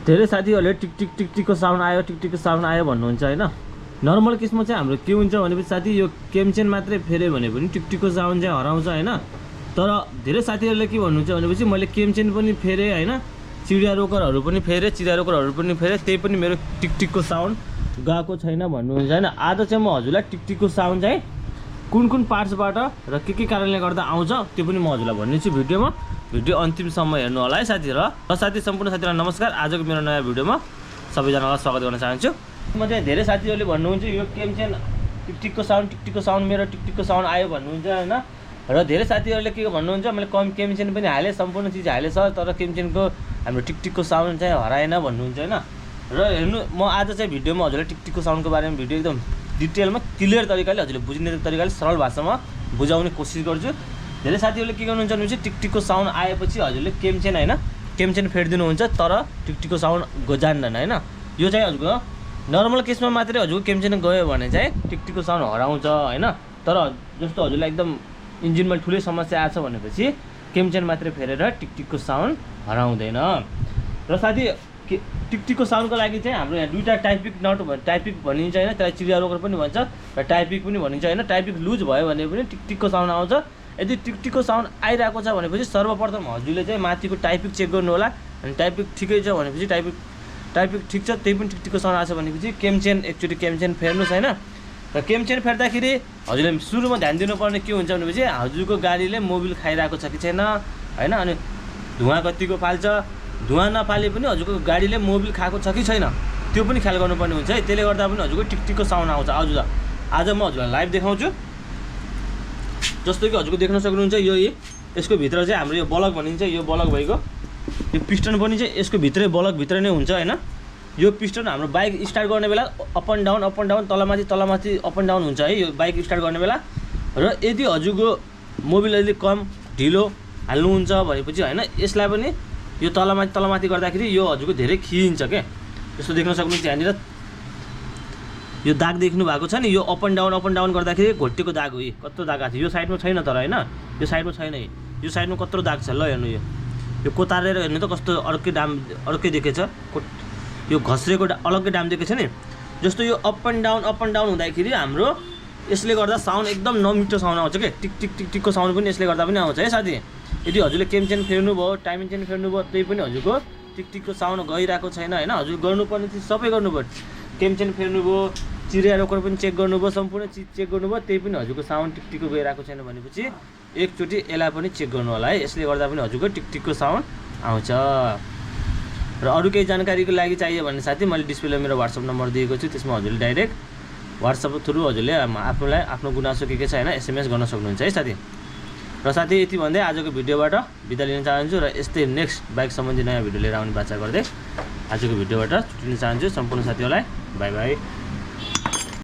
धेरै साथीहरूले टिकटिकको साउन्ड आयो भन्नुहुन्छ हैन। नर्मल केसमा चाहिँ हाम्रो के हुन्छ भनेपछि साथी यो केमचेन मात्रै फेर्यो भने पनि टिकटिकको साउन्ड चाहिँ हराउँछ हैन। तर धेरै साथीहरूले के भन्नुहुन्छ भनेपछि मैले केमचेन पनि फेरेँ हैन, चिडिया रोकरहरू पनि फेरेँ, त्यही पनि मेरो टिकटिकको साउन्ड गएको छैन भन्नुहुन्छ हैन। आज चाहिँ म हजुरलाई टिकटिकको साउन्ड चाहिँ कुन पार्ट्सबाट र के कारणले गर्दा आउँछ त्यो पनि म हजुरलाई भन्नेछु भिडियोमा। भिडियो अन्तिमसम्म हेर्नु होला है साथी। र साथी सम्पूर्ण साथीहरुलाई नमस्कार। आजको मेरो नयाँ भिडियोमा सबैजनालाई स्वागत गर्न चाहन्छु। म चाहिँ धेरै साथीहरूले भन्नुहुन्छ यो केमचेन टिकटिकको साउन्ड मेरो टिकटिकको साउन्ड आयो भन्नुहुन्छ हैन। र धेरै साथीहरूले के भन्नुहुन्छ मैले केमचेन पनि हालेँ, सम्पूर्ण चिज हालेछ, तर केमचेनको हाम्रो टिकटिकको साउन्ड चाहिँ हराएन भन्नुहुन्छ हैन। र हेर्नु म आज चाहिँ भिडियोमा हजुरलाई टिकटिकको साउन्डको बारेमा भिडियो एकदम डिटेलमा क्लियर तरिकाले हजुरले बुझ्ने तरिकाले सरल भाषामा बुझाउने कोसिस गर्छु। धेरै साथीहरूले के गर्नुहुन्छ भने टिकटिकको साउन्ड आएपछि हजुरले केमचेन फेर्दिनुहुन्छ, तर टिकटिकको साउन्ड जान्दैन हैन। यो चाहिँ हजुरको नर्मल केसमा मात्रै हजुरको केमचेन गयो भने चाहिँ टिकटिकको साउन्ड हराउँछ हैन। तर जस्तो हजुरलाई एकदम इन्जिनमा ठुलै समस्या आछ भनेपछि केमचेन मात्रै फेरेर टिकटिकको साउन्ड हराउँदैन। र साथी टिकटिकको साउन्डको लागि चाहिँ हाम्रो यहाँ दुईवटा टाइपिक भनिन्छ हैन, त्यसलाई चिडिया रोकर पनि भन्छ र टाइपिक पनि भनिन्छ हैन। टाइपिक लुज भयो भने पनि टिकटिकको साउन्ड आउँछ। यदि टिकटिकको साउन्ड आइरहेको छ भनेपछि सर्वप्रथम हजुरले चाहिँ माथिको टाइपिक चेक गर्नु होला। अनि टाइपिक ठिकै छ भनेपछि टाइपिक ठिक छ, त्यही पनि टिकटिकको साउन्ड आछ भनेपछि एकचोटि केमचेन फेर्नुहोस् हैन। र केमचेन फेर्दाखेरि हजुरले सुरुमा ध्यान दिनुपर्ने के हुन्छ भनेपछि हजुरको गाडीले मोबिल खाइरहेको छ कि छैन हैन। अनि धुवाँ कतिको फाल्छ, धुवाँ नफाले पनि हजुरको गाडीले मोबिल खाएको छ कि छैन त्यो पनि ख्याल गर्नुपर्ने हुन्छ है। त्यसले गर्दा पनि हजुरको टिकटिकको साउन्ड आउँछ। आज म हजुरलाई लाइभ देखाउँछु। जस्तो कि हजुरको देख्न सक्नुहुन्छ यसको भित्र चाहिँ हाम्रो यो बलक भनिन्छ, यो बलक भएको यो पिस्टन पनि चाहिँ यसको बलक भित्र नै हुन्छ हैन। यो पिस्टन हाम्रो बाइक स्टार्ट गर्ने बेला अप एन्ड डाउन तलमाथि अप एन्ड डाउन हुन्छ है यो बाइक स्टार्ट गर्ने बेला। र यदि हजुरको मोबिल अलि कम ढिलो हाल्नुहुन्छ भनेपछि हैन यसलाई पनि यो तलमाथि गर्दाखेरि यो हजुरको धेरै खिइन्छ के। जस्तो देख्न सक्नुहुन्छ यहाँनिर यो दाग देख्नु भएको छ नि, यो अप एन्ड डाउन गर्दाखेरि घोटेको दाग हो। कत्रो दाग आएको छ, यो साइडमा छैन तर हैन, यो साइडमा छैन, यो साइडमा कत्रो दाग छ ल हेर्नु। यो कोतारेर हेर्नु त कस्तो अर्कै देखेछ, यो घस्रेको अलग्गै डाम देखेछ नि। जस्तो यो अप एन्ड डाउन हुँदाखेरि हाम्रो यसले गर्दा साउन्ड एकदम नमिठो साउन्ड आउँछ के। टिकटिकको साउन्ड पनि यसले गर्दा पनि आउँछ है साथी। यदि हजुरले केमचेन फेर्नुभयो, टाइमचेन फेर्नुभयो, त्यही पनि हजुरको टिकटिकको साउन्ड गइरहेको छैन हैन। हजुर गर्नुपर्ने चिज सबै गर्नुभयो, केमचेन फेर्नुभयो, चिडिया रोकर पनि चेक गर्नुभयो, सम्पूर्ण चिज चेक गर्नुभयो, त्यही पनि हजुरको साउन्ड टिकटिकको गइरहेको छैन भनेपछि एकचोटि यसलाई पनि चेक गर्नु होला है। यसले गर्दा पनि हजुरको टिकटिकको साउन्ड आउँछ। र अरू केही जानकारीको लागि चाहियो भने साथी मैले डिस्प्लेमा मेरो WhatsApp नम्बर दिएको छु, त्यसमा हजुरले डाइरेक्ट WhatsApp थ्रु हजुरले आफ्नो गुनासो के छ हैन SMS गर्न सक्नुहुन्छ है साथी। र साथी यति भन्दै आजको भिडियोबाट बिदा लिन चाहन्छु। र यस्तै नेक्स्ट बाइक सम्बन्धी नयाँ भिडियो लिएर आउने बाचा गर्दै आजको भिडियोबाट छुट्टिन चाहन्छु। सम्पूर्ण साथीहरूलाई बाई बाई।